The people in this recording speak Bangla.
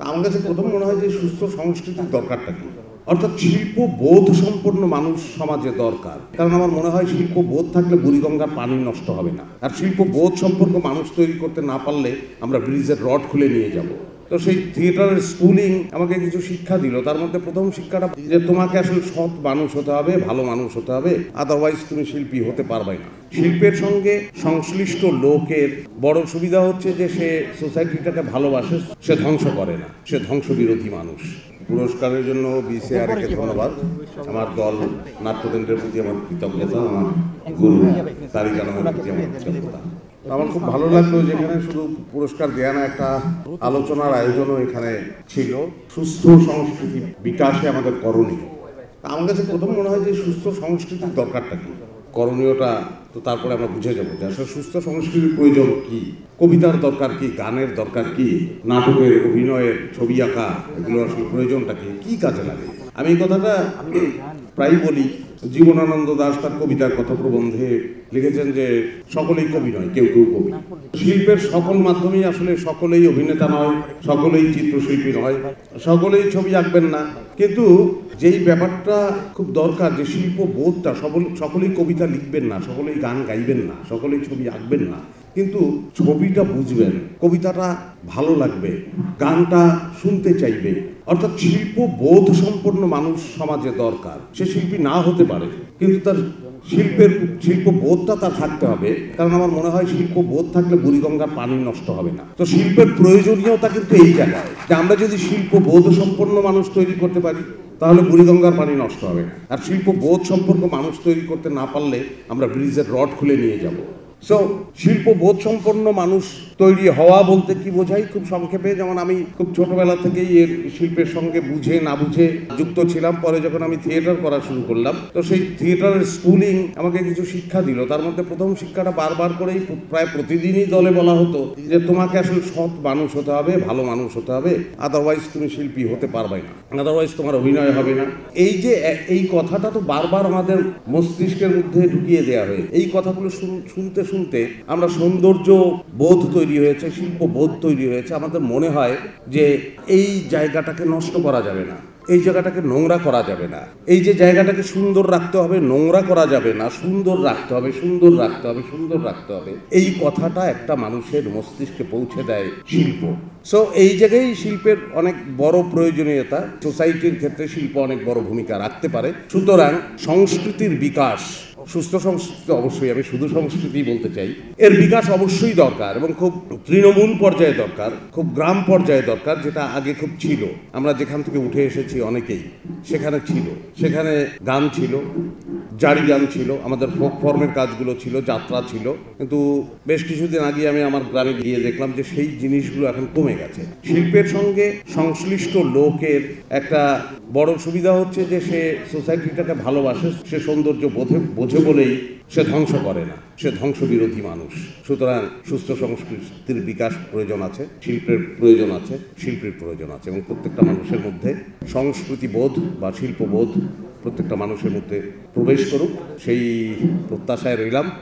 আমার কাছে প্রথম মনে হয় যে সুস্থ সংস্কৃতির দরকারটা কি, অর্থাৎ শিল্প বোধ সম্পন্ন মানুষ সমাজে দরকার। কারণ আমার মনে হয় শিল্প বোধ থাকলে বুড়িগঙ্গার পানি নষ্ট হবে না, আর শিল্প বোধ সম্পর্ক মানুষ তৈরি করতে না পারলে আমরা ব্রিজের রড খুলে নিয়ে যাব। তো সেই থিয়েটারের স্কুলিং আমাকে কিছু শিক্ষা দিল। তার মধ্যে প্রথম শিক্ষাটা যে তোমাকে আসলে সৎ মানুষ হতে হবে, ভালো মানুষ হতে হবে, আদারওয়াইজ তুমি শিল্পী হতে পারবে না। শিল্পের সঙ্গে সংশ্লিষ্ট লোকের বড় সুবিধা হচ্ছে যে সে সোসাইটিটাকে ভালোবাসে, সে ধ্বংস করে না, সে ধ্বংস বিরোধী মানুষ। পুরস্কারের জন্য বিসিআরকে ধন্যবাদ, আমার দল নাট্যকেন্দ্রের প্রতি আমার কৃতজ্ঞতা, আমার গুরু তারিক আলমের প্রতি আমার কৃতজ্ঞতা। আমার খুব ভালো লাগলো যেখানে শুধু পুরস্কার দেয়া না, একটা আলোচনার আয়োজনও এখানে ছিল। সুস্থ সংস্কৃতি বিকাশে আমাদের করণীয়। আমার কাছে প্রথম মনে হয় যে সুস্থ সংস্কৃতির দরকারটা কি, করণীয়টা তো তারপরে আমরা বুঝে যাবো যে আসলে সুস্থ সংস্কৃতির প্রয়োজন কি, কবিতার দরকার কি, গানের দরকার কি, নাটকের, অভিনয়ের, ছবি আঁকা, এগুলো আসলে প্রয়োজনটা কি কাজে লাগে। আমি এই কথাটা প্রায় বলি। জীবনানন্দ দাশ তার কবিতার কথা প্রবন্ধে লিখেছেন যে সকলেই কবি নয়, কেউ কেউ কবি। শিল্পের সকল মাধ্যমেই আসলে সকলেই অভিনেতা নয়, সকলেই চিত্রশিল্পী নয়, সকলেই ছবি আঁকবেন না। কিন্তু যেই ব্যাপারটা খুব দরকার যে শিল্প বোধটা, সকলেই কবিতা লিখবেন না, সকলেই গান গাইবেন না, সকলেই ছবি আঁকবেন না, কিন্তু ছবিটা বুঝবেন, কবিতাটা ভালো লাগবে, গানটা শুনতে চাইবে। অর্থাৎ শিল্প বোধ সম্পন্ন মানুষ সমাজে দরকার। সে শিল্পী না হতে পারে, কিন্তু তার শিল্প বোধটা তার থাকতে হবে। কারণ আমার মনে হয় শিল্প বোধ থাকলে বুড়িগঙ্গার পানি নষ্ট হবে না। তো শিল্পের প্রয়োজনীয়তা কিন্তু এই জায়গায় যে আমরা যদি শিল্প বোধ সম্পন্ন মানুষ তৈরি করতে পারি তাহলে বুড়িগঙ্গার পানি নষ্ট হবে না, আর শিল্প বোধ সম্পর্ক মানুষ তৈরি করতে না পারলে আমরা ব্রিজের রড খুলে নিয়ে যাব। সো শিল্প বোধ সম্পন্ন মানুষ তৈরি হওয়া বলতে কি বোঝাই, খুব সংক্ষেপে, যেমন আমি খুব ছোটবেলা থেকেই এর শিল্পের সঙ্গে বুঝে না বুঝে যুক্ত ছিলাম। পরে যখন আমি থিয়েটার করা শুরু করলাম, তো সেই থিয়েটারের স্কুলিং আমাকে কিছু শিক্ষা দিল। তার মধ্যে প্রথম শিক্ষাটা বারবার করেই প্রায় প্রতিদিনই দলে বলা হতো যে তোমাকে আসলে সৎ মানুষ হতে হবে, ভালো মানুষ হতে হবে, আদারওয়াইজ তুমি শিল্পী হতে পারবে না, আদারওয়াইজ তোমার অভিনয় হবে না। এই কথাটা তো বারবার আমাদের মস্তিষ্কের মধ্যে ঢুকিয়ে দেওয়া হয়েছে। এই কথাগুলো শুনতে শুনতে আমরা সৌন্দর্য বোধ তৈরি হয়েছে, শিল্প বোধ তৈরি হয়েছে। আমাদের মনে হয় যে এই জায়গাটাকে নষ্ট করা যাবে না, এই জায়গাটাকে নোংরা করা যাবে না, এই যে জায়গাটাকে সুন্দর রাখতে হবে, নোংরা করা যাবে না, সুন্দর রাখতে হবে, সুন্দর রাখতে হবে, সুন্দর রাখতে হবে। এই কথাটা একটা মানুষের মস্তিষ্কে পৌঁছে দেয় শিল্প। সো এই জায়গায় শিল্পের অনেক বড় প্রয়োজনীয়তা, সোসাইটির ক্ষেত্রে শিল্প অনেক বড় ভূমিকা রাখতে পারে। সুতরাং সংস্কৃতির বিকাশ, সুস্থ সংস্কৃতি, অবশ্যই আমি শুধু সংস্কৃতি বলতে চাই, এর বিকাশ অবশ্যই দরকার এবং খুব তৃণমূল পর্যায়ে দরকার, খুব গ্রাম পর্যায়ে দরকার, যেটা আগে খুব ছিল। আমরা যেখান থেকে উঠে এসেছি অনেকেই সেখানে ছিল, সেখানে গান ছিল, জারি গান ছিল, আমাদের ফোক ফর্মের কাজগুলো ছিল, যাত্রা ছিল। কিন্তু বেশ কিছুদিন আগে আমি আমার গ্রামে গিয়ে দেখলাম যে সেই জিনিসগুলো এখন কমে গেছে। শিল্পের সঙ্গে সংশ্লিষ্ট লোকের একটা বড় সুবিধা হচ্ছে যে সে সোসাইটিটাকে ভালোবাসে, সে সৌন্দর্য বোঝে বলেই সে ধ্বংস করে না, সে ধ্বংস বিরোধী মানুষ। সুতরাং সুস্থ সংস্কৃতির বিকাশ প্রয়োজন আছে, শিল্পের প্রয়োজন আছে, শিল্পীর প্রয়োজন আছে, এবং প্রত্যেকটা মানুষের মধ্যে সংস্কৃতি বোধ বা শিল্পবোধ প্রত্যেকটা মানুষের মধ্যে প্রবেশ করুক, সেই প্রত্যাশায় রইলাম।